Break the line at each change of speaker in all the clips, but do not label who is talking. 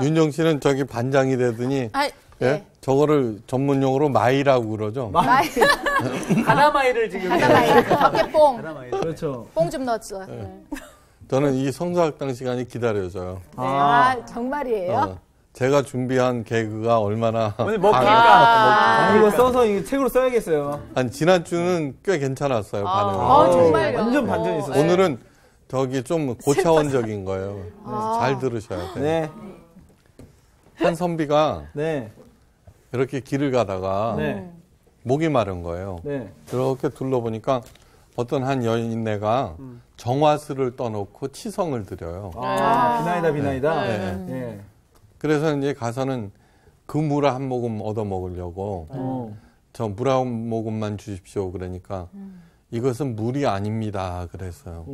윤정 씨는 저기 반장이 되더니 예? 저거를 전문용어로 마이라고 그러죠.
마이. 하나마이를 지금.
하나마이. 어깨뽕.
하나마이.
그렇죠.
뽕 좀 넣었어.
저는 이 성서학당 시간이 기다려져요.
정말이에요?
제가 준비한 개그가 얼마나
오늘 먹힐까?
이거 써서 이거 책으로 써야겠어요.
아니 지난주는 꽤 괜찮았어요. 반응이.
정말요?
완전 반전이 있었어요.
오늘은 저기 좀 고차원적인 거예요. 잘 들으셔야 돼요.
네.
한 선비가
네.
이렇게 길을 가다가
네.
목이 마른 거예요.
네.
이렇게 둘러보니까 어떤 한 여인네가 정화수를 떠놓고 치성을 드려요.
비나이다, 비나이다.
네.
네.
그래서 이제 가서는 그 물 한 모금 얻어 먹으려고 저 물 한 모금만 주십시오. 그러니까 이것은 물이 아닙니다. 그랬어요.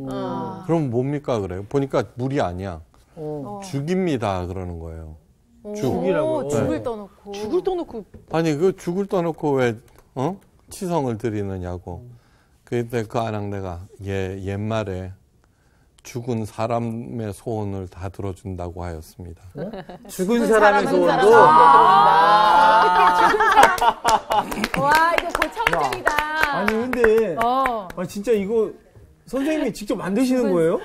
그럼 뭡니까? 그래요. 보니까 물이 아니야. 죽입니다. 그러는 거예요.
죽이라고요?
죽을 떠놓고.
죽을 떠놓고.
아니 그 죽을 떠놓고 왜 치성을 드리느냐고. 그때 그 아낙네가 옛말에 죽은 사람의 소원을 다 들어준다고 하였습니다.
죽은 사람의 소원도.
와, 이거 고차원적이다.
아니, 근데. 진짜 이거 선생님이 직접 만드시는 거예요?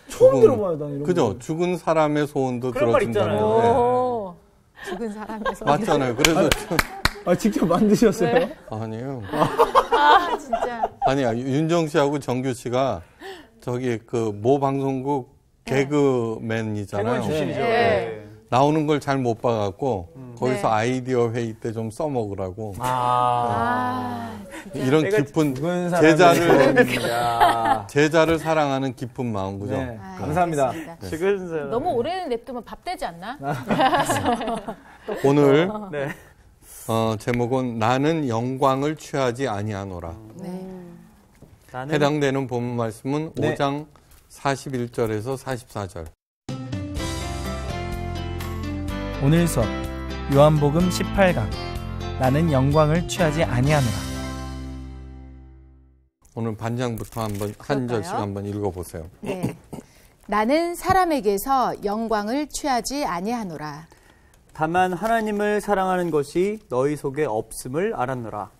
처음 들어봐요, 난 이런 거.
그죠? 죽은 사람의 소원도
그런 말
들어준다는
있잖아요.
거.
죽은 사람의 소원.
맞잖아요. 그래서
직접 만드셨어요?
네.
아니에요.
진짜.
아니야. 윤정 씨하고 정규 씨가 저기 그 모 방송국 개그맨이잖아요.
개그맨 출신이죠.
네.
나오는 걸 잘 못 봐갖고 거기서 아이디어 회의 때 좀 써먹으라고 이런 깊은 제자를 사랑하는 깊은 마음 그죠?
네. 감사합니다.
죽은 사람.
너무 오래 냅두면 밥 되지 않나?
오늘
네.
제목은 나는 영광을 취하지 아니하노라.
나는
해당되는 본문 말씀은
네.
5장 41절에서 44절.
오늘 수업 요한복음 18강 나는 영광을 취하지 아니하노라.
오늘 반장부터 한 절씩 한번 읽어보세요.
네. 나는 사람에게서 영광을 취하지 아니하노라.
다만 하나님을 사랑하는 것이 너희 속에 없음을 알았노라.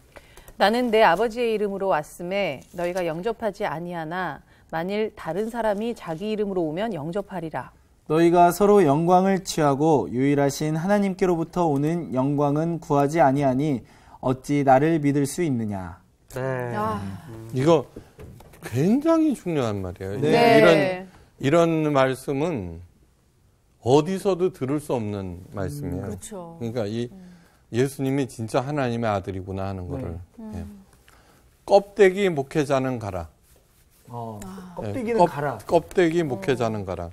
나는 내 아버지의 이름으로 왔음에 너희가 영접하지 아니하나 만일 다른 사람이 자기 이름으로 오면 영접하리라.
너희가 서로 영광을 취하고 유일하신 하나님께로부터 오는 영광은 구하지 아니하니 어찌 나를 믿을 수 있느냐.
네.
이거 굉장히 중요한 말이에요.
네.
이런 말씀은 어디서도 들을 수 없는 말씀이에요.
그렇죠.
그러니까 이 예수님이 진짜 하나님의 아들이구나 하는 거를. 예. 껍데기 목회자는 가라.
껍데기는
예,
가라.
껍데기 목회자는 가라.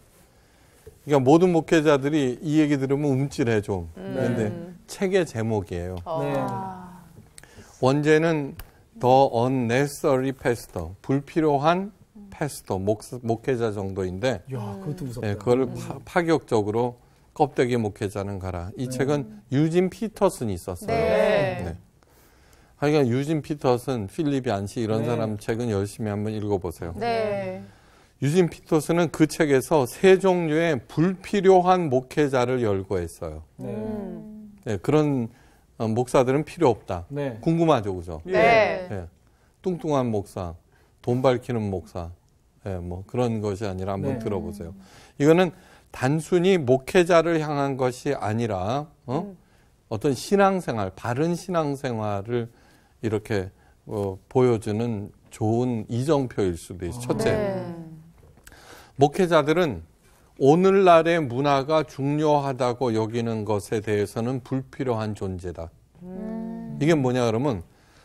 그러니까 모든 목회자들이 이 얘기 들으면 움찔해 좀. 그런데 책의 제목이에요.
네.
원제는 The Unnecessary Pastor, 불필요한 패스터, 목회자 정도인데
야, 그것도 무섭다.
네, 그걸 파격적으로 껍데기 목회자는 가라. 이 책은 유진 피터슨이 썼어요. 네. 하여간 유진 피터슨, 필립 얀시 이런 사람 책은 열심히 한번 읽어보세요.
네.
유진 피터슨은 그 책에서 세 종류의 불필요한 목회자를 열거했어요. 네, 그런 목사들은 필요 없다.
네.
궁금하죠, 그죠?
네.
네. 뚱뚱한 목사, 돈 밝히는 목사, 네, 뭐 그런 것이 아니라 한번 들어보세요. 이거는 단순히 목회자를 향한 것이 아니라 어떤 신앙생활, 바른 신앙생활을 이렇게 보여주는 좋은 이정표일 수도 있어요. 첫째, 목회자들은 오늘날의 문화가 중요하다고 여기는 것에 대해서는 불필요한 존재다. 이게 뭐냐 그러면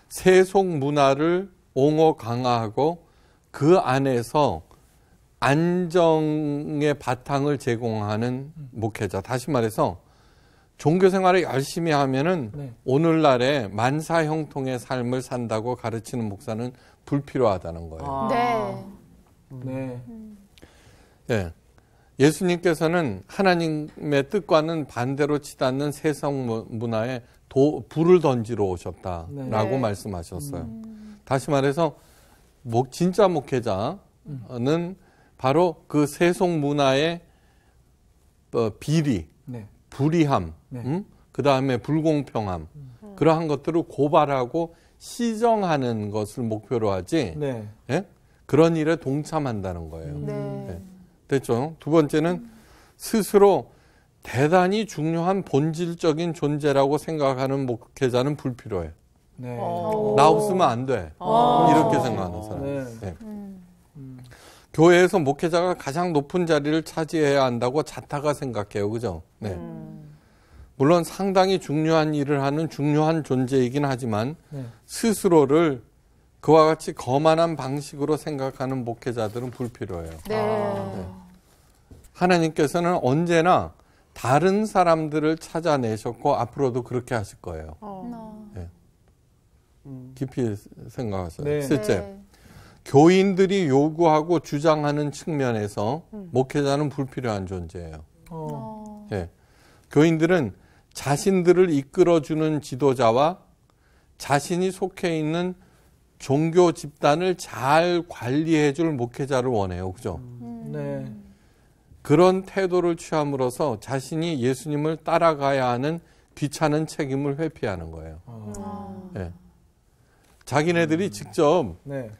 세속 문화를 옹호 강화하고 그 안에서 안정의 바탕을 제공하는 목회자. 다시 말해서 종교 생활을 열심히 하면은 오늘날의 만사 형통의 삶을 산다고 가르치는 목사는 불필요하다는 거예요.
네.
예. 예수님께서는 하나님의 뜻과는 반대로 치닫는 세상 문화에 불을 던지러 오셨다라고 말씀하셨어요. 다시 말해서 진짜 목회자는 바로 그 세속 문화의 비리, 불의함,
네.
그 다음에 불공평함, 그러한 것들을 고발하고 시정하는 것을 목표로 하지,
네.
예? 그런 일에 동참한다는 거예요.
네.
됐죠? 두 번째는 스스로 대단히 중요한 본질적인 존재라고 생각하는 목회자는 불필요해.
네.
나 없으면 안 돼. 이렇게 생각하는 사람.
네.
네. 교회에서 목회자가 가장 높은 자리를 차지해야 한다고 자타가 생각해요. 그죠? 네. 물론 상당히 중요한 일을 하는 중요한 존재이긴 하지만
네.
스스로를 그와 같이 거만한 방식으로 생각하는 목회자들은 불필요해요.
네.
하나님께서는 언제나 다른 사람들을 찾아내셨고 앞으로도 그렇게 하실 거예요. 네. 깊이 생각하세요.
네.
셋째,
네.
교인들이 요구하고 주장하는 측면에서 목회자는 불필요한 존재예요. 예. 교인들은 자신들을 이끌어주는 지도자와 자신이 속해 있는 종교 집단을 잘 관리해줄 목회자를 원해요. 그죠?
네.
그런 태도를 취함으로써 자신이 예수님을 따라가야 하는 귀찮은 책임을 회피하는 거예요. 예. 자기네들이 직접
네.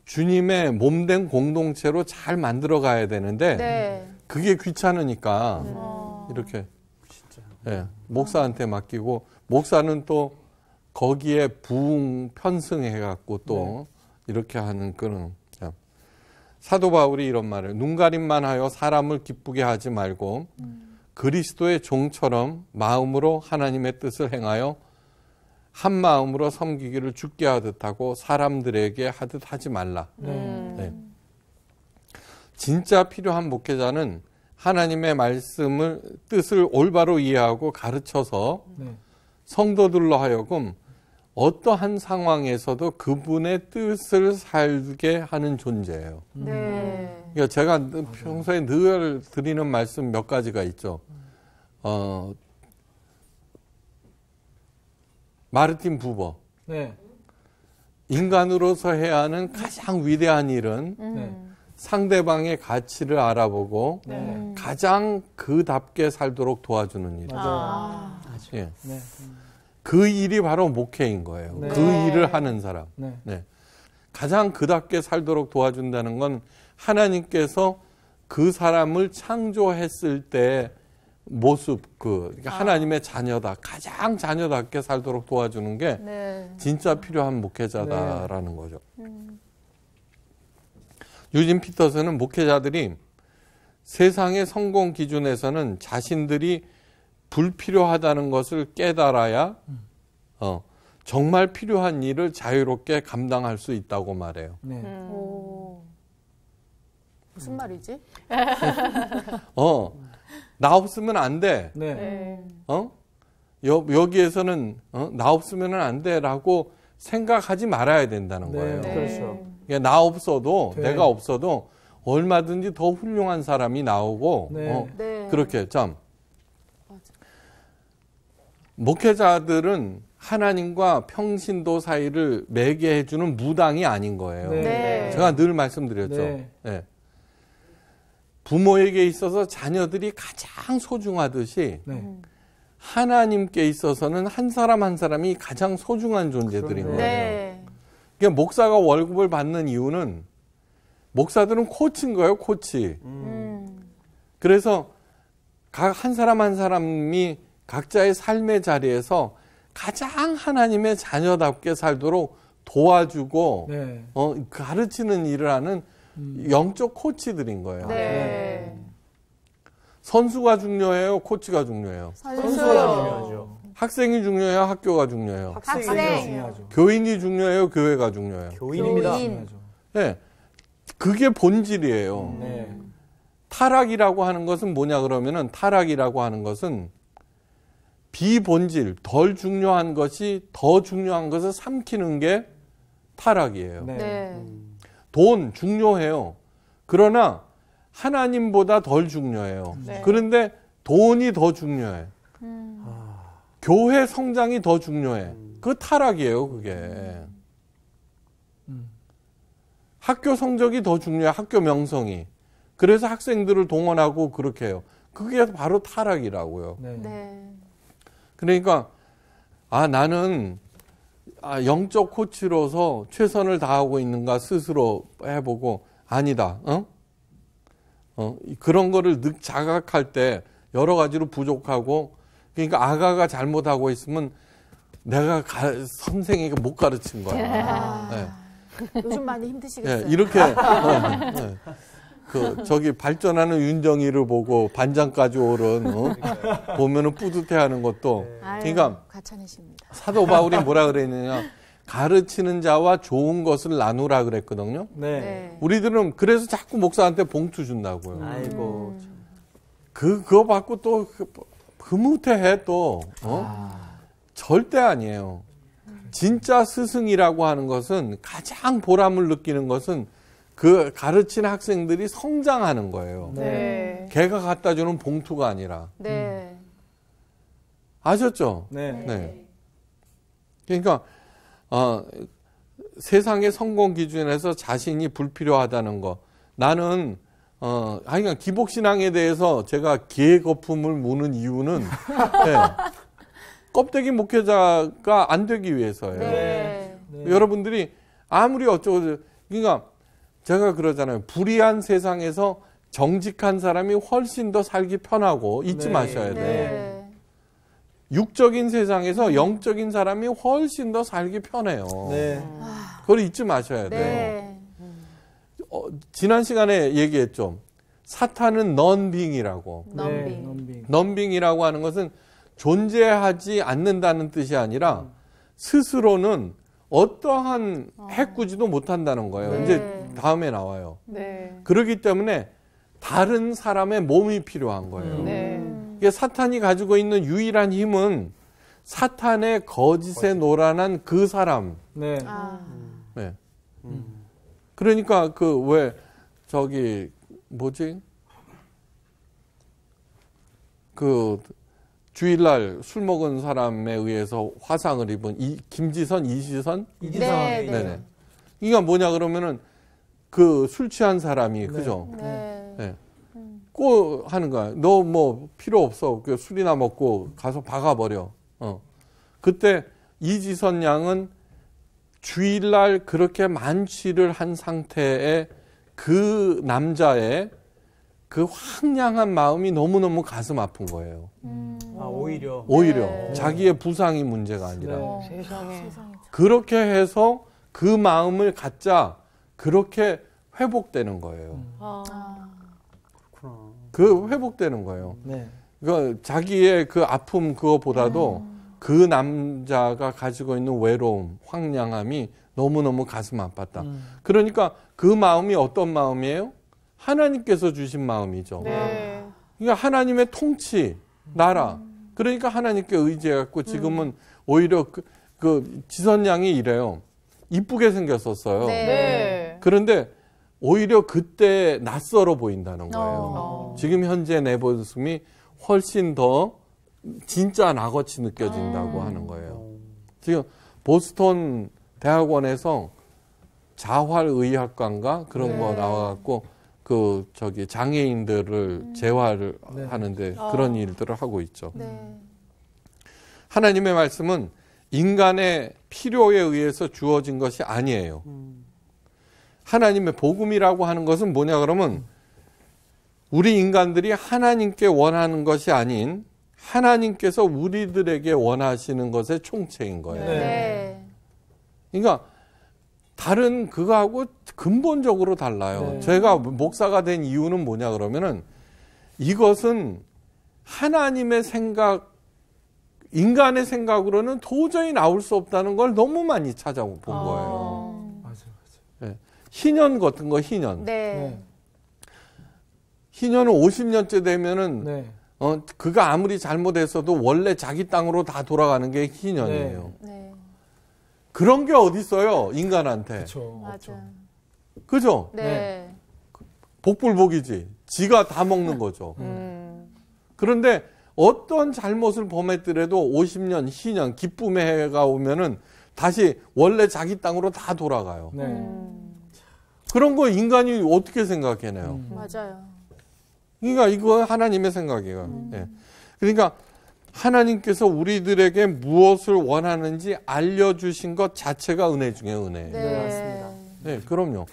주님의 몸된 공동체로 잘 만들어 가야 되는데
네.
그게 귀찮으니까 이렇게 예, 목사한테 맡기고 목사는 또 거기에 부응 편승해 갖고 또 이렇게 하는 그런 참. 사도 바울이 이런 말을 눈가림만 하여 사람을 기쁘게 하지 말고 그리스도의 종처럼 마음으로 하나님의 뜻을 행하여 한 마음으로 섬기기를 주께 하듯 하고 사람들에게 하듯 하지 말라. 네. 진짜 필요한 목회자는 하나님의 말씀을 뜻을 올바로 이해하고 가르쳐서
네. 성도들로
하여금 어떠한 상황에서도 그분의 뜻을 살게 하는 존재예요.
네.
그러니까 제가 평소에 늘 드리는 말씀 몇 가지가 있죠. 마르틴 부버.
네.
인간으로서 해야 하는 가장 위대한 일은
네.
상대방의 가치를 알아보고
네.
가장 그답게 살도록 도와주는 일.
맞아요.
예.
네.
그 일이 바로 목회인 거예요.
네.
그 일을 하는 사람.
네.
네. 가장 그답게 살도록 도와준다는 건 하나님께서 그 사람을 창조했을 때 모습, 그러니까 하나님의 자녀다. 가장 자녀답게 살도록 도와주는 게
네.
진짜 필요한 목회자다라는 거죠. 유진 피터슨은 목회자들이 세상의 성공 기준에서는 자신들이 불필요하다는 것을 깨달아야 정말 필요한 일을 자유롭게 감당할 수 있다고 말해요.
네.
오. 무슨 말이지?
나 없으면 안 돼.
네.
여기에서는 나 없으면 안 돼라고 생각하지 말아야 된다는
네.
거예요.
그렇죠.
그러니까 나 없어도
네.
내가 없어도 얼마든지 더 훌륭한 사람이 나오고
네.
네.
그렇게 참 목회자들은 하나님과 평신도 사이를 매개해주는 무당이 아닌 거예요.
네.
네.
제가 늘 말씀드렸죠.
네.
네. 부모에게 있어서 자녀들이 가장 소중하듯이
네.
하나님께 있어서는 한 사람 한 사람이 가장 소중한 존재들인
그럼요.
거예요.
네.
그러니까 목사가 월급을 받는 이유는 목사들은 코치인 거예요, 코치. 그래서 각 한 사람 한 사람이 각자의 삶의 자리에서 가장 하나님의 자녀답게 살도록 도와주고
네.
가르치는 일을 하는 영적 코치들인 거예요.
네.
선수가 중요해요, 코치가 중요해요.
선수가 중요하죠.
학생이 중요해요, 학교가 중요해요.
학생이
학생.
중요하죠.
교인이 중요해요, 교회가 중요해요.
교인입니다.
교인.
중요하죠.
네. 그게 본질이에요.
네.
타락이라고 하는 것은 뭐냐 그러면은 타락이라고 하는 것은 비본질, 덜 중요한 것이 더 중요한 것을 삼키는 게 타락이에요.
네.
네.
돈 중요해요. 그러나 하나님보다 덜 중요해요.
네.
그런데 돈이 더 중요해. 교회 성장이 더 중요해. 그 타락이에요, 그게. 학교 성적이 더 중요해, 학교 명성이. 그래서 학생들을 동원하고 그렇게 해요. 그게 바로 타락이라고요.
네.
네.
그러니까 나는 영적 코치로서 최선을 다하고 있는가 스스로 해보고 아니다. 그런 거를 자각할 때 여러 가지로 부족하고 그러니까 아가가 잘못하고 있으면 내가 선생에게 못 가르친 거야. 네.
요즘 많이 힘드시겠어요.
네, 이렇게 저기 발전하는 윤정이를 보고 반장까지 오른 보면은 뿌듯해하는 것도
아유,
그러니까
가찬이십니다.
사도 바울이 뭐라 그랬느냐 가르치는 자와 좋은 것을 나누라 그랬거든요.
네.
네.
우리들은 그래서 자꾸 목사한테 봉투 준다고요.
아이고.
그거 받고 또 흐뭇해해 또 절대 아니에요. 진짜 스승이라고 하는 것은 가장 보람을 느끼는 것은 그 가르치는 학생들이 성장하는 거예요.
네.
걔가 갖다 주는 봉투가 아니라.
네.
아셨죠?
네.
네. 그러니까 세상의 성공 기준에서 자신이 불필요하다는 거. 나는 그러니까 기복신앙에 대해서 제가 기회거품을 무는 이유는 네, 껍데기 목회자가 안 되기 위해서예요.
네.
여러분들이 아무리 어쩌고 그러니까 제가 그러잖아요. 불의한 세상에서 정직한 사람이 훨씬 더 살기 편하고 잊지
네.
마셔야 돼요.
네.
육적인 세상에서 영적인 사람이 훨씬 더 살기 편해요.
네.
그걸 잊지 마셔야 돼요.
네.
지난 시간에 얘기했죠. 사탄은 넌빙이라고.
넘빙.
넘빙.
넌빙이라고 하는 것은 존재하지 않는다는 뜻이 아니라 스스로는 어떠한 해꾸지도 못한다는 거예요.
네.
이제 다음에 나와요.
네.
그렇기 때문에 다른 사람의 몸이 필요한 거예요.
네.
이게 사탄이 가지고 있는 유일한 힘은 사탄의 거짓에 노란한 그 사람.
네.
아.
네. 그러니까 주일날 술 먹은 사람에 의해서 화상을 입은 김지선, 이지선?
네.
네네. 이게 뭐냐 그러면은 그 술 취한 사람이 그죠?
네.
네. 꼭 하는 거야. 너 뭐 필요 없어. 그 술이나 먹고 가서 박아버려. 그때 이지선 양은 주일날 그렇게 만취를 한 상태의 그 남자의 그 황량한 마음이 너무너무 가슴 아픈 거예요.
오히려.
오히려
네.
자기의 부상이 문제가 아니라.
네.
세상에.
세상에.
그렇게 해서 그 마음을 갖자 그렇게 회복되는 거예요. 그 회복되는 거예요.
네.
그 자기의 그 아픔 그거보다도 그 남자가 가지고 있는 외로움, 황량함이 너무너무 가슴 아팠다. 그러니까 그 마음이 어떤 마음이에요? 하나님께서 주신 마음이죠.
네.
그러니까 하나님의 통치, 나라. 그러니까 하나님께 의지해갖고 지금은 오히려 그 지선 양이 이래요. 이쁘게 생겼었어요.
네.
네.
그런데 오히려 그때 낯설어 보인다는 거예요. 지금 현재 내 모습이 훨씬 더 진짜 나같이 느껴진다고 하는 거예요. 지금 보스턴 대학원에서 자활의학관가 그런 거 나와갖고 장애인들을 재활을 하는데 그런 일들을 하고 있죠.
네.
하나님의 말씀은 인간의 필요에 의해서 주어진 것이 아니에요. 하나님의 복음이라고 하는 것은 뭐냐 그러면 우리 인간들이 하나님께 원하는 것이 아닌 하나님께서 우리들에게 원하시는 것의 총체인 거예요.
네.
그러니까 다른 그거하고 근본적으로 달라요.
네.
제가 목사가 된 이유는 뭐냐 그러면은 이것은 하나님의 생각, 인간의 생각으로는 도저히 나올 수 없다는 걸 너무 많이 찾아본 거예요.
맞아.
네. 희년 같은 거, 희년.
네.
희년은 50년째 되면은
네.
그가 아무리 잘못했어도 원래 자기 땅으로 다 돌아가는 게 희년이에요.
네.
그런 게 어디 있어요, 인간한테.
그렇죠.
맞아.
그죠?
네.
복불복이지. 지가 다 먹는 거죠. 그런데 어떤 잘못을 범했더라도 50년, 희년, 기쁨의 해가 오면은 다시 원래 자기 땅으로 다 돌아가요.
네.
그런 거 인간이 어떻게 생각해내요?
맞아요.
그러니까 이거 하나님의 생각이에요. 예. 그러니까 하나님께서 우리들에게 무엇을 원하는지 알려주신 것 자체가 은혜 중에 은혜예요.
네.
맞습니다.
네, 그럼요.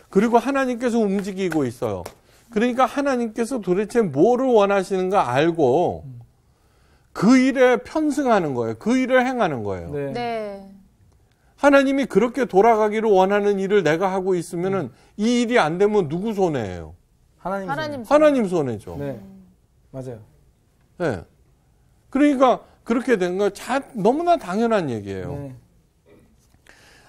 그리고 하나님께서 움직이고 있어요. 그러니까 하나님께서 도대체 뭐를 원하시는가 알고 그 일에 편승하는 거예요. 그 일을 행하는 거예요.
네.
네.
하나님이 그렇게 돌아가기를 원하는 일을 내가 하고 있으면은 이 일이 안 되면 누구 손해예요?
하나님.
하나님
하나님 손해죠.
네. 맞아요.
네. 그러니까 그렇게 된 거 너무나 당연한 얘기예요.
네.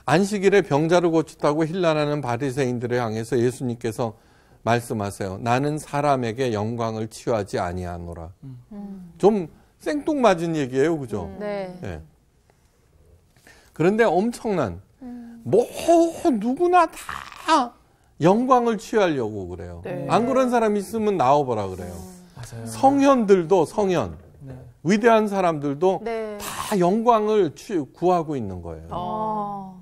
안식일에 병자를 고쳤다고 힐난하는 바리새인들을 향해서 예수님께서 말씀하세요. 나는 사람에게 영광을 치유하지 아니하노라. 좀 생뚱맞은 얘기예요, 그죠?
네.
예. 그런데 엄청난 누구나 다 영광을 취하려고 그래요.
네.
안 그런 사람 있으면 나와보라 그래요.
맞아요.
성현들도 성현,
네.
위대한 사람들도
네.
다 영광을 구하고 있는 거예요.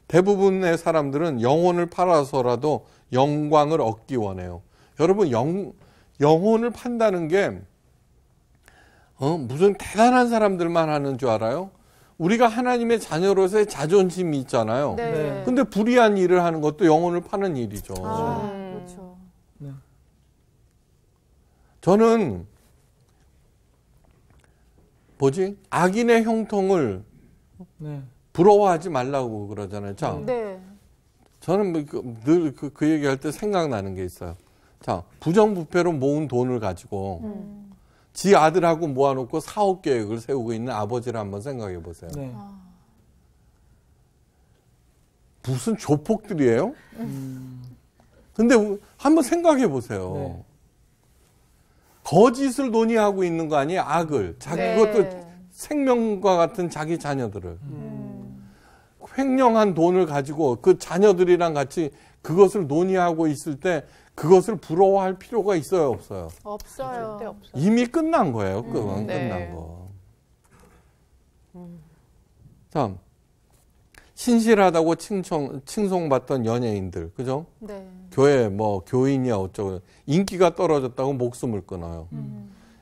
대부분의 사람들은 영혼을 팔아서라도 영광을 얻기 원해요. 여러분 영혼을 판다는 게 무슨 대단한 사람들만 하는 줄 알아요? 우리가 하나님의 자녀로서의 자존심이 있잖아요.
네.
근데 불의한 일을 하는 것도 영혼을 파는 일이죠.
그렇죠.
저는 악인의 형통을
네.
부러워하지 말라고 그러잖아요. 자,
네.
저는 늘 그 얘기할 때 생각나는 게 있어요. 자, 부정부패로 모은 돈을 가지고 지 아들하고 모아놓고 사업 계획을 세우고 있는 아버지를 한번 생각해 보세요.
네.
무슨 조폭들이에요? 근데 한번 생각해 보세요.
네.
거짓을 논의하고 있는 거 아니에요? 악을.
네.
그것도 생명과 같은 자기 자녀들을. 횡령한 돈을 가지고 그 자녀들이랑 같이 그것을 논의하고 있을 때 그것을 부러워할 필요가 있어요, 없어요?
없어요.
절대 없어요.
이미 끝난 거예요. 그건
네.
끝난 거. 참 신실하다고 칭송받던 연예인들, 그죠?
네.
교회 교인이야 어쩌고 인기가 떨어졌다고 목숨을 끊어요.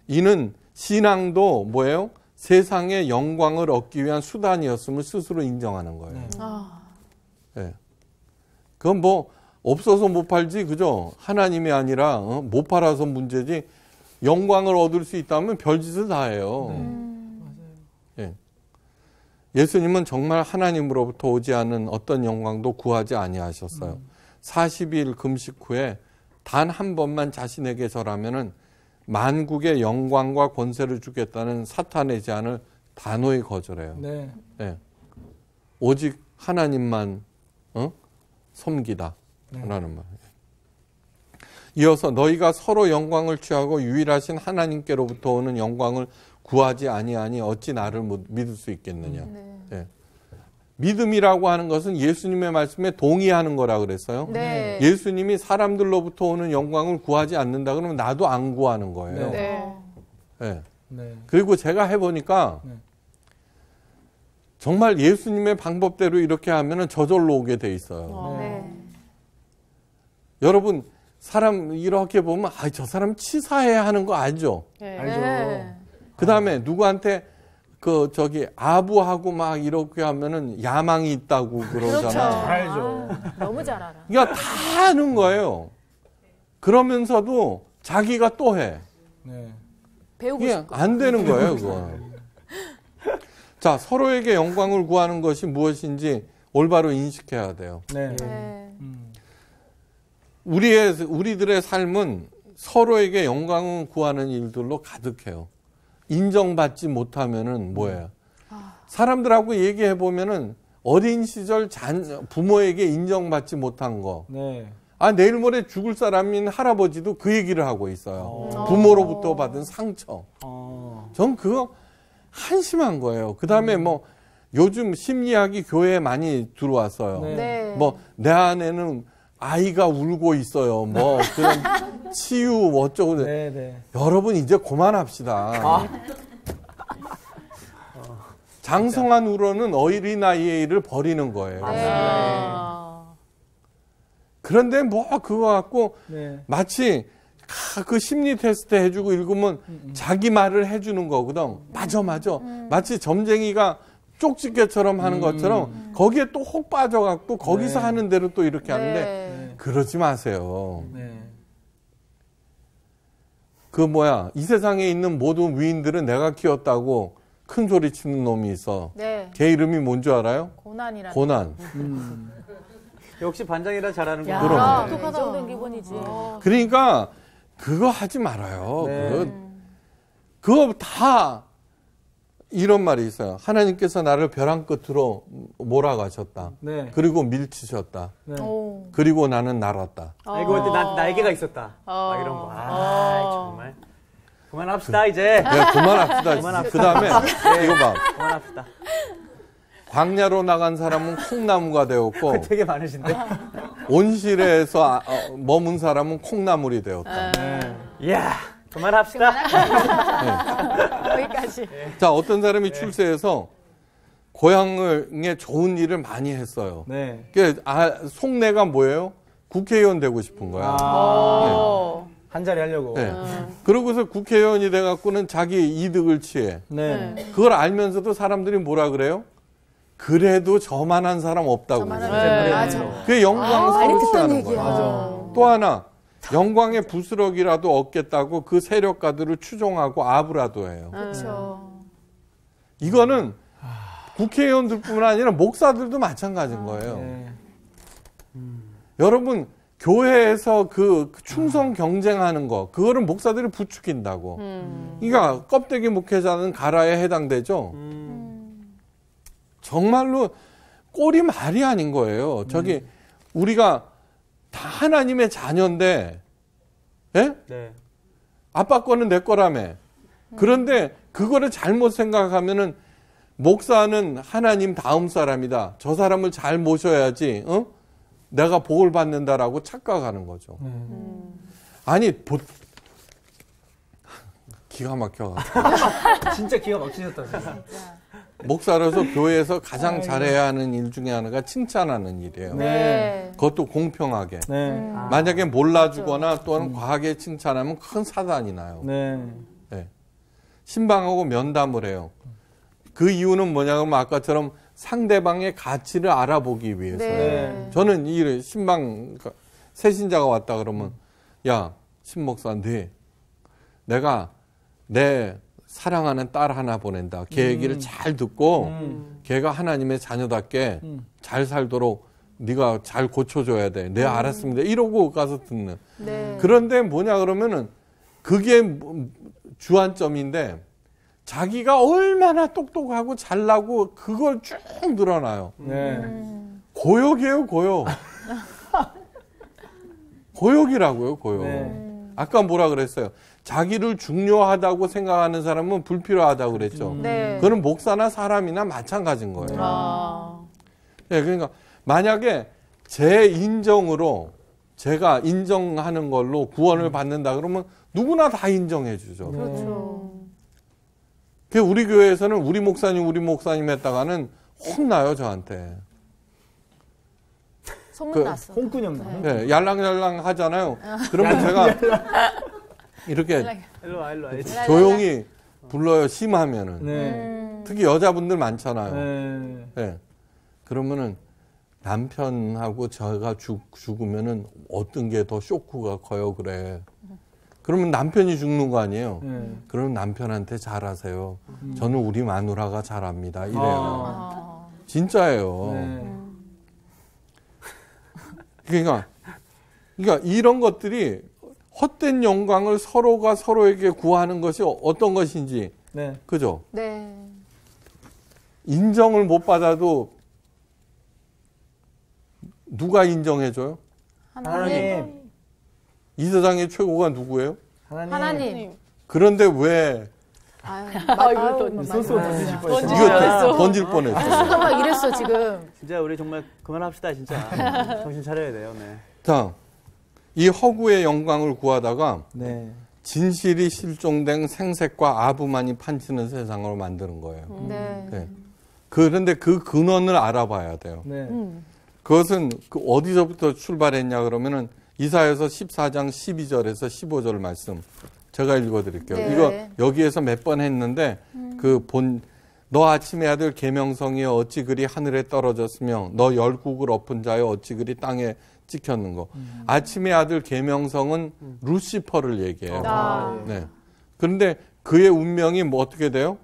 이는 신앙도 뭐예요? 세상의 영광을 얻기 위한 수단이었음을 스스로 인정하는 거예요.
네.
네. 그건 없어서 못 팔지, 그죠? 하나님이 아니라 못 팔아서 문제지. 영광을 얻을 수 있다면 별짓을 다 해요. 예. 예수님은 정말 하나님으로부터 오지 않은 어떤 영광도 구하지 아니하셨어요. 40일 금식 후에 단 한 번만 자신에게 절하면은 만국의 영광과 권세를 주겠다는 사탄의 제안을 단호히 거절해요.
네.
예. 오직 하나님만 섬기다 라는 말. 이어서 너희가 서로 영광을 취하고 유일하신 하나님께로부터 오는 영광을 구하지 아니하니 어찌 나를 믿을 수 있겠느냐.
네.
예. 믿음이라고 하는 것은 예수님의 말씀에 동의하는 거라 그랬어요.
네.
예수님이 사람들로부터 오는 영광을 구하지 않는다 그러면 나도 안 구하는 거예요.
네.
예.
네.
그리고 제가 해보니까
네.
정말 예수님의 방법대로 이렇게 하면 저절로 오게 돼 있어요.
네.
여러분 사람 이렇게 보면 저 사람 치사해야 하는 거 알죠?
네.
알죠.
네.
그 다음에 누구한테 아부하고 막 이렇게 하면은 야망이 있다고 그러잖아요.
그렇죠.
알죠.
너무 잘 알아.
그러니까 다 하는 거예요. 그러면서도 자기가 또 해.
네.
배우고
이게
싶고.
안 되는 거예요, 그거. 자, 서로에게 영광을 구하는 것이 무엇인지 올바로 인식해야 돼요.
네.
네.
우리들의 삶은 서로에게 영광을 구하는 일들로 가득해요. 인정받지 못하면은 뭐예요? 사람들하고 얘기해 보면은 어린 시절 부모에게 인정받지 못한 거.
네.
내일 모레 죽을 사람인 할아버지도 그 얘기를 하고 있어요. 부모로부터 받은 상처. 전 그거 한심한 거예요. 그 다음에 요즘 심리학이 교회에 많이 들어왔어요.
네.
네.
내 안에는 아이가 울고 있어요. 그런 치유 어쩌고.
네. 네.
여러분 이제 그만합시다. 장성한 우러는 어린아이의 일을 버리는 거예요.
네.
그런데 그거 갖고
네.
마치 그 심리 테스트 해주고 읽으면 자기 말을 해주는 거거든. 맞아. 마치 점쟁이가 쪽집게처럼 하는 것처럼 거기에 또 혹 빠져갖고 거기서
네.
하는 대로 또 이렇게 하는데
네.
그러지 마세요.
네.
이 세상에 있는 모든 위인들은 내가 키웠다고 큰 소리 치는 놈이 있어.
네.
걔 이름이 뭔 줄 알아요?
고난이라는.
고난.
역시 반장이라 잘하는
야,
거.
그럼.
똑똑하다. 이 정도는 기본이지.
그러니까 그거 하지 말아요.
네.
그거 다 이런 말이 있어요. 하나님께서 나를 벼랑 끝으로 몰아가셨다.
네.
그리고 밀치셨다.
네.
오.
그리고 나는 날았다.
아이고 근데 날개가 있었다. 막 이런 거. 정말. 그만합시다 이제.
네, 그만합시다. 그 다음에 이거 봐.
그만합시다.
광야로 나간 사람은 콩나무가 되었고
되게 많으신데.
온실에서 머문 사람은 콩나물이 되었다.
이야. 그만합시다.
거기까지.
자, 어떤 사람이 출세해서 고향에 좋은 일을 많이 했어요.
네.
속내가 뭐예요? 국회의원 되고 싶은 거야.
한 자리 하려고.
네. 그러고서 국회의원이 돼갖고는 자기 이득을 취해.
네.
그걸 알면서도 사람들이 뭐라 그래요? 그래도 저만한 사람 없다고.
저만한
그러죠.
맞아.
그게 영광스러운
많이 듣던
하는
얘기야.
거예요. 또 하나, 영광의 부스러기라도 얻겠다고 그 세력가들을 추종하고 아부라도 해요.
그렇죠.
이거는 국회의원들뿐만 아니라 목사들도 마찬가지인 거예요.
네.
여러분, 교회에서 그 충성 경쟁하는 거, 그거를 목사들이 부추긴다고. 그러니까 껍데기 목회자는 가라에 해당되죠. 정말로 꼴이 말이 아닌 거예요. 우리가 다 하나님의 자녀인데, 예?
네.
아빠 거는 내 거라며. 그런데 그거를 잘못 생각하면은 목사는 하나님 다음 사람이다. 저 사람을 잘 모셔야지, 내가 복을 받는다라고 착각하는 거죠. 아니, 기가 막혀.
진짜 기가 막히셨다. 진짜.
목사로서 교회에서 가장 잘해야 하는 일 중에 하나가 칭찬하는 일이에요.
네.
그것도 공평하게.
네.
만약에 몰라주거나 또는 과하게 칭찬하면 큰 사단이 나요.
네.
네. 신방하고 면담을 해요. 그 이유는 뭐냐면 아까처럼 상대방의 가치를 알아보기 위해서요.
네.
저는 이 신방 새신자가 왔다 그러면 야, 신목사, 내가 내 사랑하는 딸 하나 보낸다. 걔 얘기를 잘 듣고 걔가 하나님의 자녀답게 잘 살도록 네가 잘 고쳐줘야 돼. 네, 알았습니다. 이러고 가서 듣는.
네.
그런데 뭐냐 그러면은 그게 주안점인데 자기가 얼마나 똑똑하고 잘나고 그걸 쭉 늘어나요.
네.
고역이에요, 고역. 고역이라고요, 고역.
네.
아까 뭐라 그랬어요? 자기를 중요하다고 생각하는 사람은 불필요하다고 그랬죠.
네.
그거는 목사나 사람이나 마찬가지인 거예요. 네, 그러니까 만약에 제 인정으로 제가 인정하는 걸로 구원을 받는다 그러면 누구나 다 인정해 주죠.
그렇죠.
그 우리 교회에서는 우리 목사님 했다가는 혼나요, 저한테.
소문났어.
홍군형 나.
네, 얄랑얄랑 하잖아요. 그러면 제가 이렇게
일로 와.
조용히 불러요, 심하면은.
네.
특히 여자분들 많잖아요.
네.
네. 그러면은 남편하고 제가 죽으면은 어떤 게 더 쇼크가 커요, 그래. 그러면 남편이 죽는 거 아니에요?
네.
그러면 남편한테 잘하세요. 저는 우리 마누라가 잘합니다. 이래요. 진짜예요.
네.
그러니까 이런 것들이 헛된 영광을 서로가 서로에게 구하는 것이 어떤 것인지,
네.
그죠?
네.
인정을 못 받아도 누가 인정해줘요?
하나님.
이 세상의 최고가 누구예요?
하나님.
그런데 왜
이거
소스 던지실 뻔했어요.
이거 던질 뻔했어요?
막 이랬어 지금.
진짜 우리 정말 그만합시다 진짜. 정신 차려야 돼요. 네.
자, 이 허구의 영광을 구하다가
네.
진실이 실종된 생색과 아부만이 판치는 세상으로 만드는 거예요.
네.
네. 그런데 그 근원을 알아봐야 돼요.
네.
그것은 어디서부터 출발했냐 그러면은 이사야서 14장 12절에서 15절 말씀 제가 읽어드릴게요.
네.
이거 여기에서 몇 번 했는데 너 아침의 아들 계명성이여 어찌 그리 하늘에 떨어졌으며 너 열국을 엎은 자여 어찌 그리 땅에 찍혔는고. 아침의 아들 계명성은 루시퍼를 얘기해요. 네. 그런데 그의 운명이 뭐 어떻게 돼요?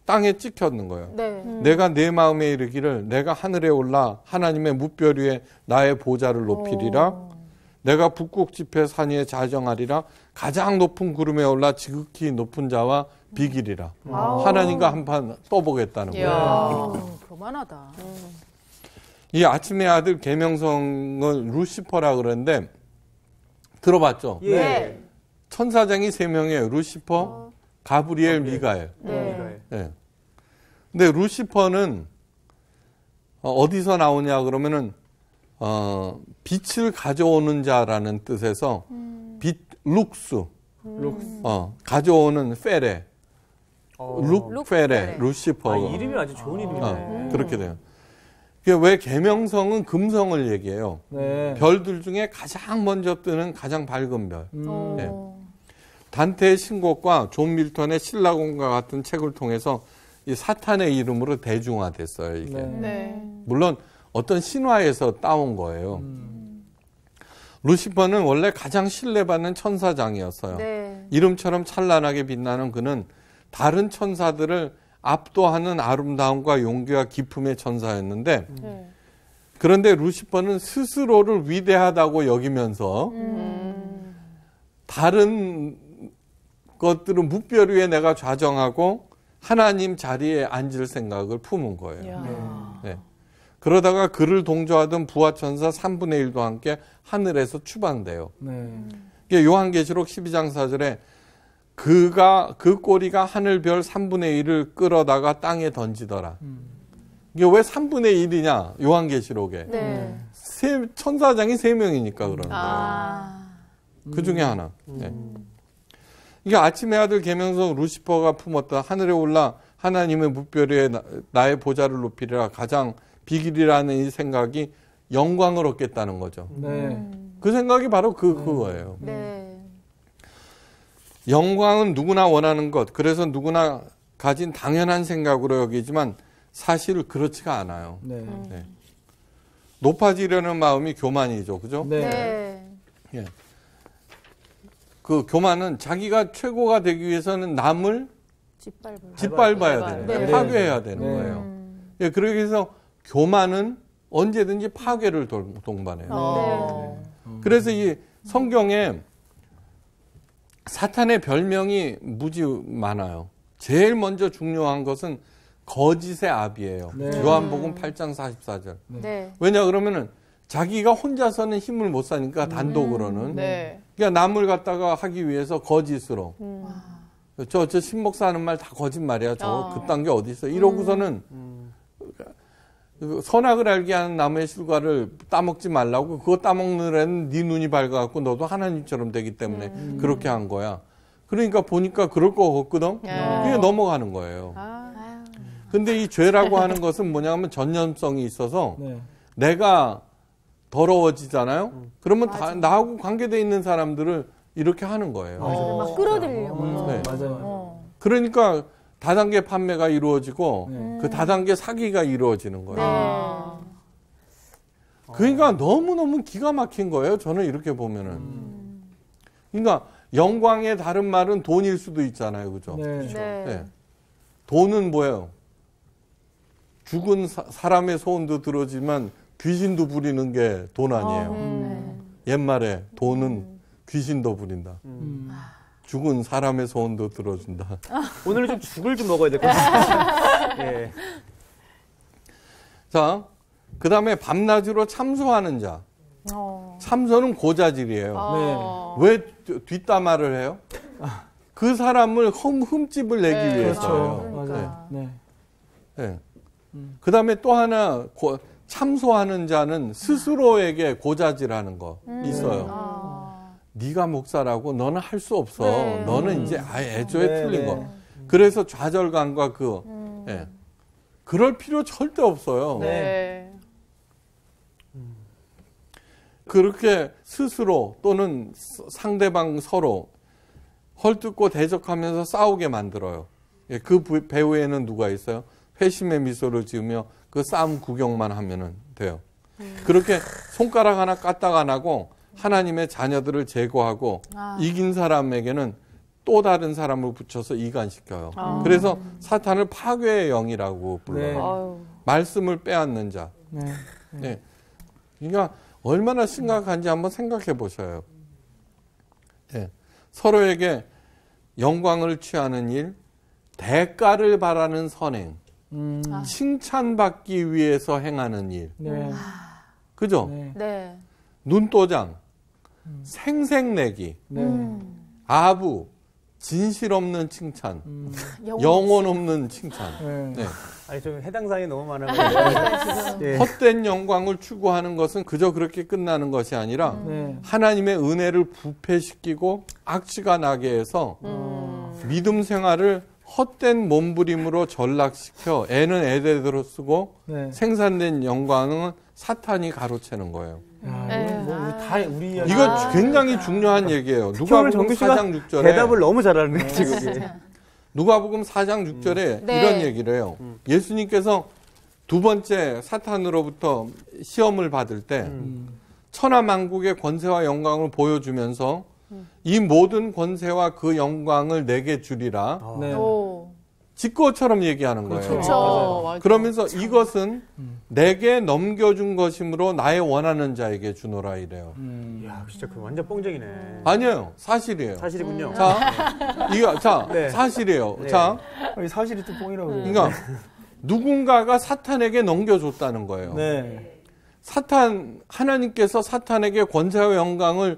땅에 찍혔는 거예요.
네.
내가 내 마음에 이르기를 내가 하늘에 올라 하나님의 무별 위에 나의 보좌를 높이리라. 내가 북극 지폐 산 위에 자정하리라. 가장 높은 구름에 올라 지극히 높은 자와 비기리라. 하나님과 한판 떠보겠다는 거예요.
교만하다.
이 아침의 아들 계명성을 루시퍼라 그러는데 들어봤죠?
예.
천사장이 3명이에요. 루시퍼, 가브리엘, 미가엘.
네.
네. 근데 루시퍼는 어디서 나오냐 그러면은 빛을 가져오는 자라는 뜻에서 빛 룩스, 가져오는 페레, 룩페레, 루시퍼.
이름이 아주 좋은 이름이네.
그렇게 돼요. 왜 계명성은 금성을 얘기해요.
네.
별들 중에 가장 먼저 뜨는 가장 밝은 별. 네.
어.
단테의 신곡과 존 밀턴의 신라공과 같은 책을 통해서 이 사탄의 이름으로 대중화됐어요. 이게.
네.
물론 어떤 신화에서 따온 거예요. 루시퍼는 원래 가장 신뢰받는 천사장이었어요.
네.
이름처럼 찬란하게 빛나는 그는 다른 천사들을 압도하는 아름다움과 용기와 기품의 천사였는데 그런데 루시퍼는 스스로를 위대하다고 여기면서 다른 것들은 무별 위에 내가 좌정하고 하나님 자리에 앉을 생각을 품은 거예요. 네. 그러다가 그를 동조하던 부하천사 3분의 1도 함께 하늘에서 추방돼요.
네.
요한계시록 12장 4절에 그 꼬리가 하늘별 3분의 1을 끌어다가 땅에 던지더라. 이게 왜 3분의 1이냐? 요한계시록에.
네.
천사장이 3명이니까 그러는 거예요. 그 중에 하나. 네. 이게 아침의 아들 계명성 루시퍼가 품었다. 하늘에 올라 하나님의 무별 위에 나의 보좌를 높이리라. 가장 비길이라는 이 생각이 영광을 얻겠다는 거죠.
네.
그 생각이 바로 그거예요.
네.
영광은 누구나 원하는 것, 그래서 누구나 가진 당연한 생각으로 여기지만 사실 그렇지가 않아요.
네.
네. 높아지려는 마음이 교만이죠. 그죠?
네.
네.
예. 그 교만은 자기가 최고가 되기 위해서는 남을 짓밟아야 되는 거예요.
네.
파괴해야 되는
네.
거예요. 예, 그러기 위해서 교만은 언제든지 파괴를 동반해요. 그래서 이 성경에 사탄의 별명이 무지 많아요. 제일 먼저 중요한 것은 거짓의 아비예요.
네.
요한복음 8장 44절.
네.
왜냐 그러면은 자기가 혼자서는 힘을 못 사니까 단독으로는.
네.
그러니까 남을 갖다가 하기 위해서 거짓으로. 저 신목사 하는 말 다 거짓말이야. 그딴 게 어디 있어. 이러고서는 선악을 알게 하는 나무의 실과를 따먹지 말라고. 그거 따먹는 애는 네 눈이 밝아갖고 너도 하나님처럼 되기 때문에 그렇게 한 거야. 그러니까 보니까 그럴 거 같거든. 그게 넘어가는 거예요. 근데 이 죄라고 하는 것은 뭐냐면 전념성이 있어서
네.
내가 더러워지잖아요. 그러면 나하고 관계돼 있는 사람들을 이렇게 하는 거예요.
막 끌어들이려고.
네.
맞아요.
그러니까 다단계 판매가 이루어지고
네.
그 다단계 사기가 이루어지는 거예요.
네.
그러니까 너무너무 기가 막힌 거예요. 저는 이렇게 보면은. 그러니까 영광의 다른 말은 돈일 수도 있잖아요. 그죠?
네.
네.
네. 돈은 뭐예요? 죽은 사람의 소원도 들어지만 귀신도 부리는 게 돈 아니에요. 옛말에 돈은 귀신도 부린다. 죽은 사람의 소원도 들어준다.
오늘은 좀 죽을 좀 먹어야 될 것 같아요. 예.
자, 그 다음에 밤낮으로 참소하는 자. 참소는 고자질이에요. 왜 뒷담화를 해요? 그 사람을 흠집을 내기 위해서요.
맞아요. 네.
네. 그 다음에 또 하나 참소하는 자는 스스로에게 고자질하는 거 있어요. 네가 목사라고 너는 할 수 없어. 너는 이제 아예 애초에 틀린 거. 그래서 좌절감과 예. 그럴 필요 절대 없어요.
네.
그렇게 스스로 또는 상대방 서로 헐뜯고 대적하면서 싸우게 만들어요. 그 배후에는 누가 있어요? 회심의 미소를 지으며 그 싸움 구경만 하면 돼요. 그렇게 손가락 하나 까딱 안 하고 하나님의 자녀들을 제거하고 이긴 사람에게는 또 다른 사람을 붙여서 이간시켜요. 그래서 사탄을 파괴의 영이라고 불러요.
네.
말씀을 빼앗는 자.
네.
네. 그러니까 얼마나 심각한지 한번 생각해 보셔요. 네. 서로에게 영광을 취하는 일, 대가를 바라는 선행, 칭찬받기 위해서 행하는 일.
네.
그죠?
네.
네.
눈도장, 생색내기, 아부, 진실 없는 칭찬, 영혼 없는 칭찬.
네.
네.
아니, 좀 해당 사항이 너무 많아요. 예.
헛된 영광을 추구하는 것은 그저 그렇게 끝나는 것이 아니라
네.
하나님의 은혜를 부패시키고 악취가 나게 해서 믿음 생활을 헛된 몸부림으로 전락시켜 애는 애대로 쓰고
네.
생산된 영광은 사탄이 가로채는 거예요.
야, 이거 다 우리 이야기.
이거 굉장히 중요한 얘기예요. 누가복음
정규 씨가
4장 6절에
대답을 너무 잘하네, 지금. 예.
누가복음 4장 6절에
네.
이런 얘기를 해요. 예수님께서 두 번째 사탄으로부터 시험을 받을 때 천하만국의 권세와 영광을 보여주면서 이 모든 권세와 그 영광을 내게 주리라.
네.
오.
직거처럼 얘기하는 거예요.
그렇죠. 맞아.
그러면서 이것은 내게 넘겨준 것이므로 나의 원하는 자에게 주노라 이래요.
야, 진짜 그 완전 뽕쟁이네.
아니에요. 사실이에요.
사실이군요.
자,
네.
사실이에요.
네.
자,
이 사실이 또 뽕이라고.
그러니까 누군가가 사탄에게 넘겨줬다는 거예요.
네.
하나님께서 사탄에게 권세와 영광을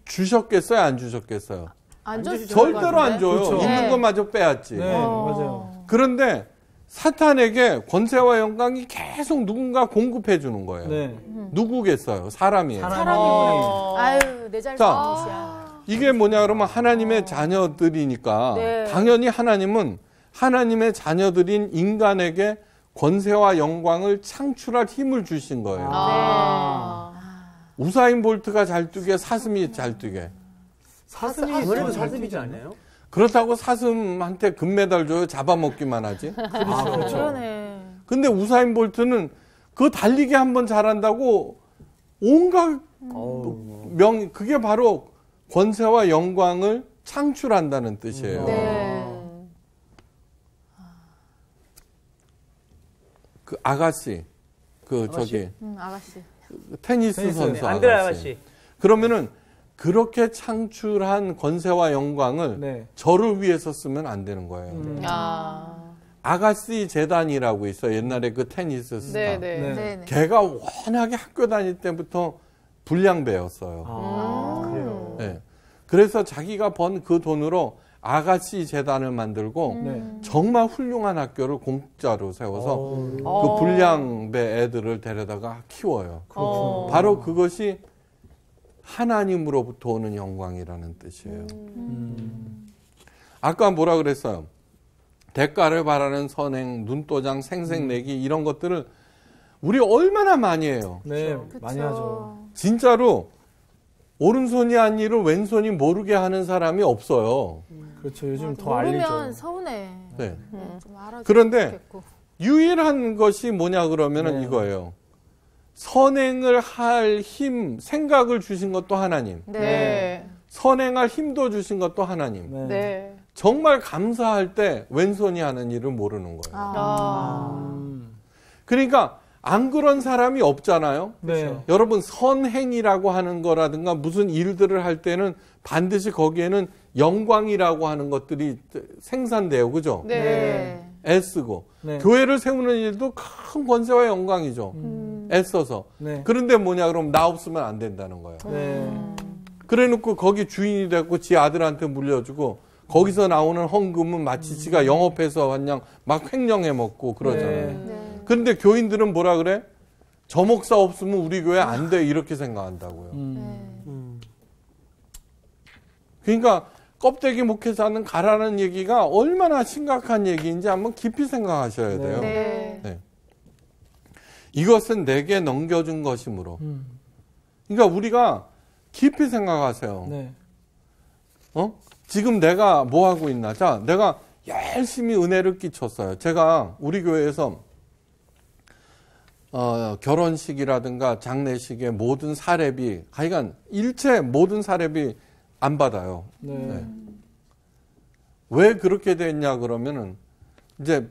주셨겠어요? 안 주셨겠어요?
안 줬을 것
절대로 안
같은데?
줘요.
그렇죠.
있는
네.
것마저 빼앗지.
네. 맞아요.
그런데 사탄에게 권세와 영광이 계속 누군가 공급해 주는 거예요.
네.
누구겠어요? 사람이에요.
사람이구나. 아유, 내
자.
잘못이야.
이게 뭐냐 그러면 하나님의 자녀들이니까
네.
당연히 하나님은 하나님의 자녀들인 인간에게 권세와 영광을 창출할 힘을 주신 거예요. 우사인 볼트가 잘 뛰게 사슴이 잘 뛰게.
아무래도 사슴이지 않나요?
그렇다고 사슴한테 금메달 줘요? 잡아먹기만 하지.
그렇죠. 그러네.
근데 우사인 볼트는 그 달리기 한번 잘한다고 온갖 그게 바로 권세와 영광을 창출한다는 뜻이에요.
네.
그 아가씨, 저기
아가씨.
테니스 선수
안드레 아가씨.
그러면은 그렇게 창출한 권세와 영광을
네.
저를 위해서 쓰면 안 되는 거예요.
아.
아가씨 재단이라고 있어. 옛날에 그 테니스 스타.
네네.
네.
네네.
걔가 워낙에 학교 다닐 때부터 불량배였어요.
그래요.
네. 그래서 자기가 번 그 돈으로 아가씨 재단을 만들고
네.
정말 훌륭한 학교를 공짜로 세워서 그 불량배 애들을 데려다가 키워요. 바로 그것이 하나님으로부터 오는 영광이라는 뜻이에요. 아까 뭐라 그랬어요? 대가를 바라는 선행, 눈도장, 생색내기 이런 것들을 우리 얼마나 많이 해요.
네. 많이 하죠.
진짜로 오른손이 한 일을 왼손이 모르게 하는 사람이 없어요.
그렇죠. 요즘 더
모르면
알리죠.
서운해.
네.
좀 알아주면
그런데
좋겠고.
유일한 것이 뭐냐 그러면은
네.
이거예요. 선행을 할 힘, 생각을 주신 것도 하나님.
네.
선행할 힘도 주신 것도 하나님.
네.
네.
정말 감사할 때 왼손이 하는 일을 모르는 거예요. 그러니까 안 그런 사람이 없잖아요.
네.
여러분 선행이라고 하는 거라든가 무슨 일들을 할 때는 반드시 거기에는 영광이라고 하는 것들이 생산돼요. 그죠?
네.
애쓰고.
네.
교회를 세우는 일도 큰 권세와 영광이죠. 애써서.
네.
그런데 뭐냐 그럼 나 없으면 안 된다는 거예요.
네.
그래 놓고 거기 주인이 됐고 지 아들한테 물려주고 거기서 나오는 헌금은 마치 지가 영업해서 그냥 막 횡령해 먹고 그러잖아요.
네.
그런데 교인들은 뭐라 그래? 저 목사 없으면 우리 교회 안 돼 이렇게 생각한다고요. 그러니까 껍데기 목회자는 가라는 얘기가 얼마나 심각한 얘기인지 한번 깊이 생각하셔야 돼요.
네.
네. 이것은 내게 넘겨준 것이므로 그러니까 우리가 깊이 생각하세요.
네.
지금 내가 뭐 하고 있나? 자, 내가 열심히 은혜를 끼쳤어요. 제가 우리 교회에서 결혼식이라든가 장례식의 모든 사례비, 하여간 일체 모든 사례비 안 받아요.
네.
네. 왜 그렇게 됐냐 그러면은 이제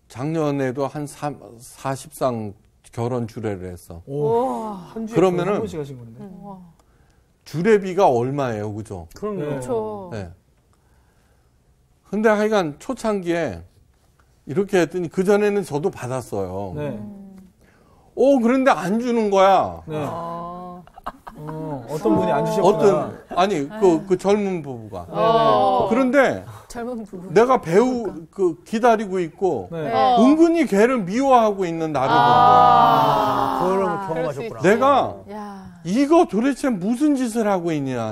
작년에도 한 40상 결혼 주례를 했어.
한 주에
그러면은
한 번씩 하신 건데.
주례비가 얼마예요, 그죠?
그럼요.
그렇죠.
네. 근데 하여간 초창기에 이렇게 했더니 그전에는 저도 받았어요.
네.
그런데 안 주는 거야.
네. 어떤 분이 안 주셨구나.
아니, 그 젊은 부부가. 그런데
젊은 부부.
내가 기다리고 있고,
네.
은근히 걔를 미워하고 있는 나를 본 거야.
그런 경험하셨구나.
내가
야.
이거 도대체 무슨 짓을 하고 있냐.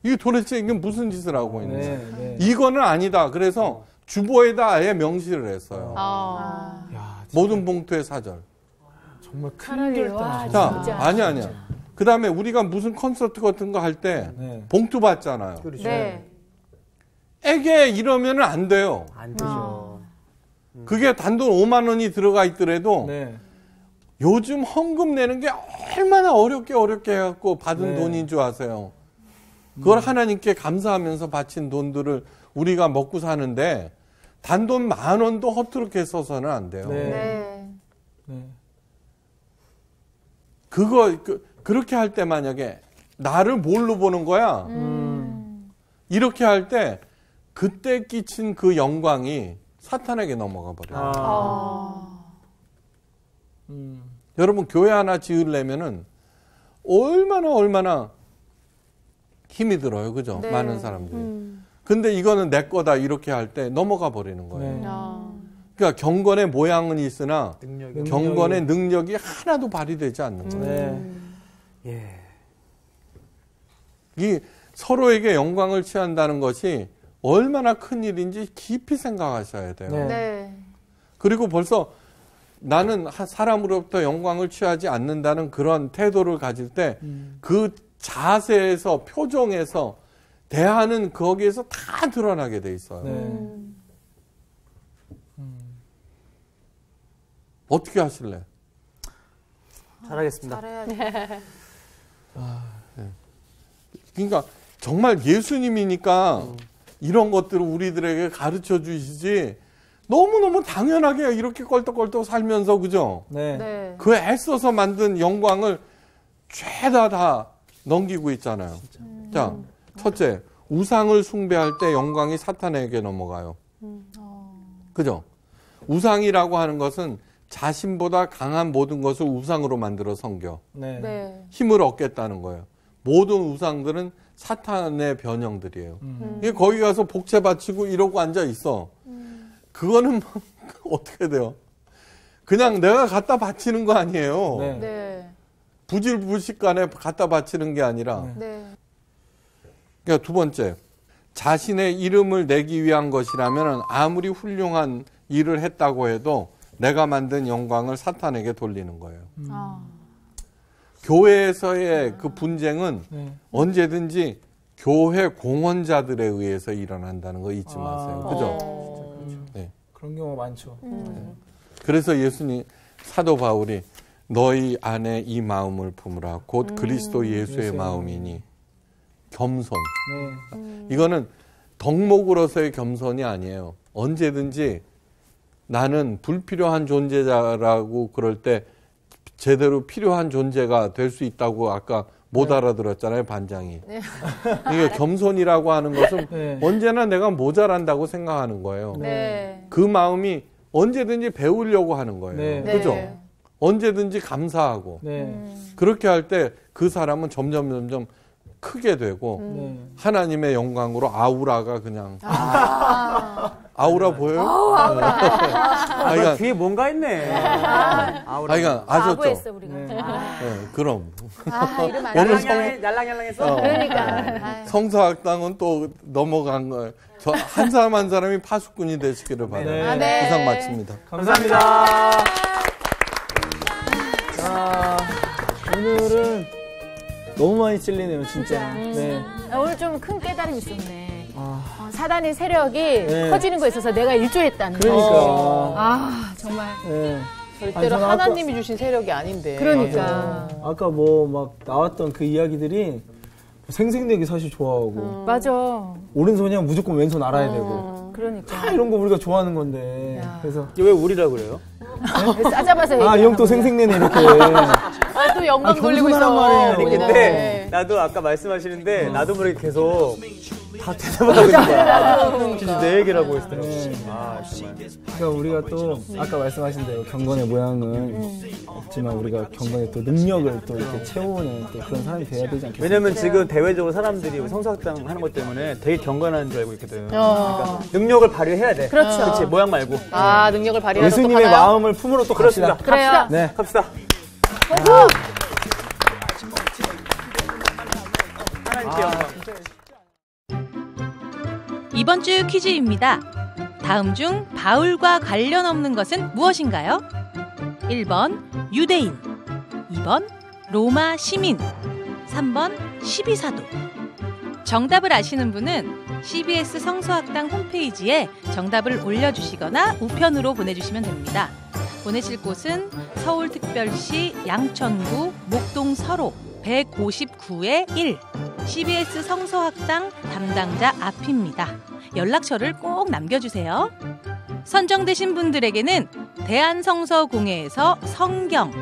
이게 도대체 이게 무슨 짓을 하고 있냐.
네. 네.
이거는 아니다. 그래서 주보에다 아예 명시를 했어요.
야,
모든 봉투의 사절.
정말 큰 결단을
자,
하셨어요.
아니야. 그 다음에 우리가 무슨 콘서트 같은 거 할 때
네.
봉투 받잖아요.
그렇죠.
네.
에게 이러면은 안 돼요.
안 되죠.
그게 단돈 5만 원이 들어가 있더라도
네.
요즘 헌금 내는 게 얼마나 어렵게 해갖고 받은
네.
돈인 줄 아세요. 그걸 하나님께 감사하면서 바친 돈들을 우리가 먹고 사는데 단돈 10,000원도 허투루게 써서는 안 돼요.
네.
네.
네.
그렇게 할 때 만약에 나를 뭘로 보는 거야? 이렇게 할 때 그때 끼친 그 영광이 사탄에게 넘어가 버려요. 여러분 교회 하나 지으려면은 얼마나 힘이 들어요. 그죠?
네.
많은 사람들이. 근데 이거는 내 거다 이렇게 할 때 넘어가 버리는 거예요.
네.
그러니까 경건의 모양은 있으나
능력이.
경건의 능력이 하나도 발휘되지 않는 거예요.
네.
예.
이 서로에게 영광을 취한다는 것이 얼마나 큰 일인지 깊이 생각하셔야 돼요.
네.
네.
그리고 벌써 나는 사람으로부터 영광을 취하지 않는다는 그런 태도를 가질 때 그 자세에서 표정에서 대하는 거기에서 다 드러나게 돼 있어요.
네.
어떻게 하실래?
잘하겠습니다.
잘해야지.
그러니까 정말 예수님이니까 이런 것들을 우리들에게 가르쳐 주시지 너무너무 당연하게 이렇게 껄떡껄떡 살면서 그죠?
네.
네.
그 애써서 만든 영광을 죄다 다 넘기고 있잖아요. 자, 첫째, 우상을 숭배할 때 영광이 사탄에게 넘어가요. 그죠? 우상이라고 하는 것은 자신보다 강한 모든 것을 우상으로 만들어 섬겨
네.
네.
힘을 얻겠다는 거예요. 모든 우상들은 사탄의 변형들이에요. 이게 거기 가서 복채 바치고 이러고 앉아 있어. 그거는 어떻게 돼요? 그냥 내가 갖다 바치는 거 아니에요.
네.
네.
부질부식간에 갖다 바치는 게 아니라.
네.
그러니까 두 번째, 자신의 이름을 내기 위한 것이라면 아무리 훌륭한 일을 했다고 해도 내가 만든 영광을 사탄에게 돌리는 거예요. 교회에서의 그 분쟁은
네.
언제든지 교회 공헌자들에 의해서 일어난다는 거 잊지 마세요. 그죠? 네.
그런 경우 많죠.
그래서 예수님, 사도 바울이 너희 안에 이 마음을 품으라. 곧 그리스도 예수의
예수의
마음이니. 겸손.
네.
이거는 덕목으로서의 겸손이 아니에요. 언제든지 나는 불필요한 존재자라고 그럴 때 제대로 필요한 존재가 될 수 있다고 아까 못 알아들었잖아요, 반장이. 이게 겸손이라고 하는 것은
네.
언제나 내가 모자란다고 생각하는 거예요.
네.
그 마음이 언제든지 배우려고 하는 거예요.
네.
그죠?
네.
언제든지 감사하고.
네.
그렇게 할 때 그 사람은 점점 크게 되고
네.
하나님의 영광으로 아우라가 그냥 아우라 보여요?
아, 뒤에 뭔가 있네. 아우라.
그러니까 아셨죠?
아부했어 우리가.
네.
네, 그럼
이러면 안
오늘
돼.
얄랑얄랑했어.
그러니까.
성서학당은 또 넘어간 거예요. 저 한 사람 한 사람이 파수꾼이 되시기를 바라요.
네.
아, 네.
이상 마칩니다.
감사합니다. 오늘은 너무 많이 찔리네요, 진짜. 네.
오늘 좀 큰 깨달음이 있었네.
아,
사단의 세력이
네.
커지는 거에 있어서 내가 일조했다는 거.
그러니까.
정말.
네.
절대로
저는
하나님이 주신 세력이 아닌데.
그러니까.
아까 뭐 막 나왔던 그 이야기들이 생생내기 사실 좋아하고
맞아.
오른손이야 무조건 왼손 알아야 되고
그러니까.
다 이런 거 우리가 좋아하는 건데 그래서
왜 우리라 그래요?
싸잡아서 얘기하는
이 형 또 생생내네 이렇게
아, 또 영광 돌리고
겸손하란
있어.
말이에요.
아니,
우리는.
근데 나도 아까 말씀하시는데 나도 모르게 계속 다 대답하고 있는 거야. 진짜 내 얘기라고 했더라고. 아, 정말.
그러니까 우리가 또 아까 말씀하신 대로 경건의 모양은 없지만 우리가 경건의 또 능력을 또 이렇게 채우는 또 그런 사람이 돼야 되지 않겠습니까?
왜냐면 지금 대외적으로 사람들이 성서학당 하는 것 때문에 되게 경건한 줄 알고 있거든. 그러니까 능력을 발휘해야 돼.
그렇죠.
그치, 모양 말고.
아, 능력을 발휘하러 또
예수님의
가나요?
마음을 품으로 또 갑시다.
그래요.
네.
갑시다. 하나님께 영광.
이번 주 퀴즈입니다. 다음 중 바울과 관련 없는 것은 무엇인가요? 1번 유대인, 2번 로마 시민, 3번 12사도. 정답을 아시는 분은 CBS 성서학당 홈페이지에 정답을 올려주시거나 우편으로 보내주시면 됩니다. 보내실 곳은 서울특별시 양천구 목동 서로 159-1 CBS 성서학당 담당자 앞입니다. 연락처를 꼭 남겨주세요. 선정되신 분들에게는 대한성서공회에서 성경,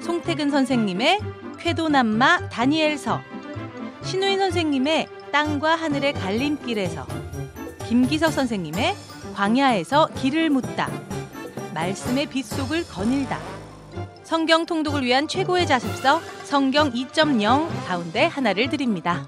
송태근 선생님의 쾌도남마 다니엘서, 신우인 선생님의 땅과 하늘의 갈림길에서, 김기석 선생님의 광야에서 길을 묻다, 말씀의 빗속을 거닐다, 성경 통독을 위한 최고의 자습서 성경 2.0 가운데 하나를 드립니다.